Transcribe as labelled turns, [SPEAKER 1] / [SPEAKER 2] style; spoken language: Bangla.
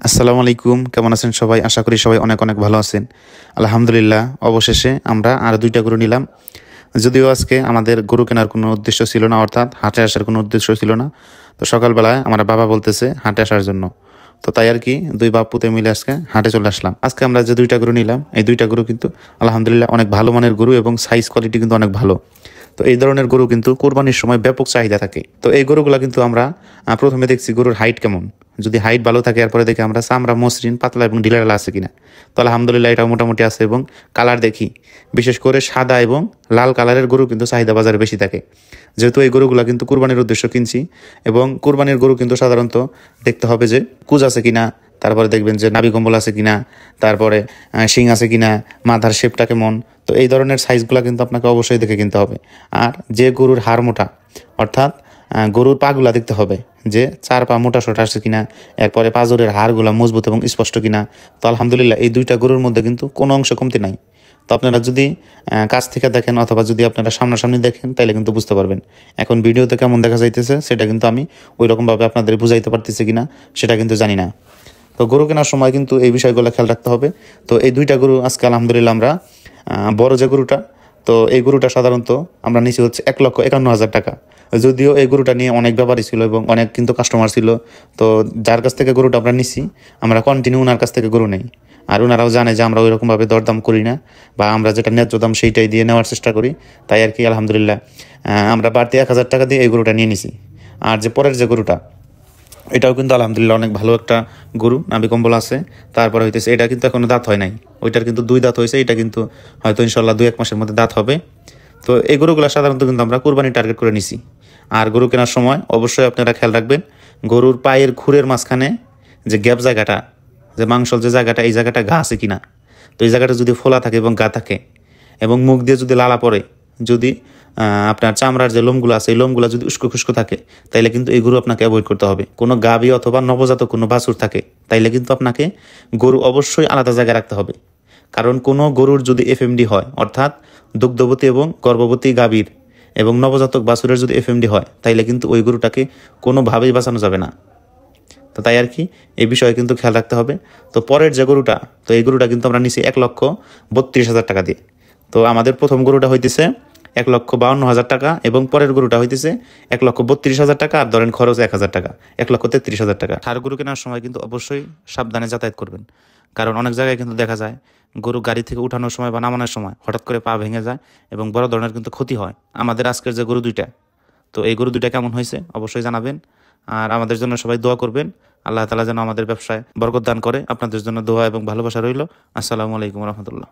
[SPEAKER 1] আসসালামু আলাইকুম, কেমন আছেন সবাই? আশা করি সবাই অনেক অনেক ভালো আছেন। আলহামদুলিল্লাহ, অবশেষে আমরা আর দুইটা গরু নিলাম। যদিও আজকে আমাদের গরু কেনার কোনো উদ্দেশ্য ছিল না, অর্থাৎ হাটে আসার কোনো উদ্দেশ্য ছিল না। তো সকালবেলায় আমার বাবা বলতেছে হাটে আসার জন্য। তো তাই আর কি দুই বাপ পুতে মিলে আজকে হাটে চলে আসলাম। আজকে আমরা যে দুইটা গরু নিলাম, এই দুইটা গরু কিন্তু আলহামদুলিল্লাহ অনেক ভালো মানের গরু এবং সাইজ কোয়ালিটি কিন্তু অনেক ভালো। তো এই ধরনের গরু কিন্তু কোরবানির সময় ব্যাপক চাহিদা থাকে। তো এই গরুগুলা কিন্তু আমরা প্রথমে দেখছি গরুর হাইট কেমন। যদি হাইট ভালো থাকে এরপরে দেখি আমরা চামড়া মসৃণ পাতলা এবং ঢিলাঢালা আছে কিনা। তো আলহামদুলিল্লাহ এটা মোটামুটি আছে। এবং কালার দেখি বিশেষ করে সাদা এবং লাল কালারের গরু কিন্তু চাহিদা বাজারে বেশি থাকে। যেহেতু এই গরুগুলা কিন্তু কুরবানির উদ্দেশ্য কিনছি, এবং কুরবানির গরু কিন্তু সাধারণত দেখতে হবে যে কুজ আছে কিনা, তারপরে দেখবেন যে নাভি কম্বল আছে কিনা, তারপরে শিং আছে কিনা, মাথার শেপটা কেমন। তো এই ধরনের সাইজগুলো কিন্তু আপনাকে অবশ্যই দেখে কিনতে হবে। আর যে গরুর হাড় মোটা, অর্থাৎ গরুর পাগুলা দেখতে হবে যে চার পা মোটা সোটা আছে কিনা, এরপরে পাঁজরের হাড়গুলা মজবুত এবং স্পষ্ট কিনা। তো আলহামদুলিল্লাহ এই দুইটা গরুর মধ্যে কিন্তু কোনো অংশ কমতি নাই। তো আপনারা যদি কাছ থেকে দেখেন অথবা যদি আপনারা সামনাসামনি দেখেন তাহলে কিন্তু বুঝতে পারবেন। এখন ভিডিওতে কেমন দেখা যাইতেছে সেটা কিন্তু আমি ওই রকমভাবে আপনাদের বুঝাইতে পারতেছি কিনা সেটা কিন্তু জানি না। তো গরু কেনার সময় কিন্তু এই বিষয়গুলো খেয়াল রাখতে হবে। তো এই দুইটা গরু আজকে আলহামদুলিল্লাহ আমরা বড় যে গরুটা, তো এই গরুটা সাধারণত আমরা নিচে হচ্ছে 1,51,000 টাকা। যদিও এই গরুটা নিয়ে অনেক ব্যাপারই ছিল এবং অনেক কিন্তু কাস্টমার ছিল। তো যার কাছ থেকে গরুটা আমরা নিছি, আমরা কন্টিনিউ ওনার কাছ থেকে গরু নেই। আর ওনারাও জানে যে আমরা ওইরকমভাবে দরদাম করি না, বা আমরা যেটা ন্যায্য দাম সেইটাই দিয়ে নেওয়ার চেষ্টা করি। তাই আর কি আলহামদুলিল্লাহ আমরা বাড়তি 1,000 টাকা দিয়ে এই গরুটা নিয়ে নিছি। আর যে পরের যে গরুটা, এটাও কিন্তু আলহামদুলিল্লাহ অনেক ভালো একটা গরু, নাভি কম্বল আছে। তারপরে হইতেছে এটা কিন্তু এখনো দাঁত হয় নাই, ওইটার কিন্তু 2 দাঁত হয়েছে, এটা কিন্তু হয়তো ইনশাল্লাহ 2-1 মাসের মধ্যে দাঁত হবে। তো এই গরুগুলো সাধারণত কিন্তু আমরা কুরবানি টার্গেট করে নিছি। আর গরু কেনার সময় অবশ্যই আপনারা খেয়াল রাখবেন গরুর পায়ের খুরের মাঝখানে যে গ্যাপ জায়গাটা, যে মাংসল যে জায়গাটা, এই জায়গাটা ঘা আছে কিনা। তো এই জায়গাটা যদি ফোলা থাকে এবং গা থাকে এবং মুখ দিয়ে যদি লালা পড়ে, যদি আপনার চামড়ার যে লোমগুলো আছে এই লোমগুলো যদি উস্কো খুস্কো থাকে, তাইলে কিন্তু এই গরু আপনাকে অ্যাভয়েড করতে হবে। কোনো গাভী অথবা নবজাতক কোনো বাছুর থাকে তাইলে কিন্তু আপনাকে গরু অবশ্যই আলাদা জায়গায় রাখতে হবে। কারণ কোনো গরুর যদি এফএমডি হয়, অর্থাৎ দুগ্ধবতী এবং গর্ভবতী গাভীর এবং নবজাতক বাছুরের যদি এফএমডি হয়, তাইলে কিন্তু ওই গরুটাকে কোনোভাবেই বাঁচানো যাবে না। তো তাই আর কি এই বিষয়ে কিন্তু খেয়াল রাখতে হবে। তো পরের যে গরুটা, তো এই গরুটা কিন্তু আমরা নিছি 1,32,000 টাকা দিয়ে। তো আমাদের প্রথম গরুটা হইতেছে 1,52,000 টাকা, এবং পরের গরুটা হইতেছে 1,32,000 টাকা। আর ধরেন খরচ 1,000 টাকা, 1,33,000 টাকা। ষাঁড় গরু কেনার সময় কিন্তু অবশ্যই সাবধানে যাতায়াত করবেন। কারণ অনেক জায়গায় কিন্তু দেখা যায় গরু গাড়ি থেকে উঠানোর সময় বা নামানোর সময় হঠাৎ করে পা ভেঙে যায় এবং বড় ধরনের কিন্তু ক্ষতি হয়। আমাদের আজকের যে গরু দুইটা, তো এই গরু দুইটা কেমন হয়েছে অবশ্যই জানাবেন। আর আমাদের জন্য সবাই দোয়া করবেন, আল্লাহ তাআলা যেন আমাদের ব্যবসায় বরকত দান করে। আপনাদের জন্য দোয়া এবং ভালোবাসা রইল। আসসালামু আলাইকুম রহমতুল্লাহ।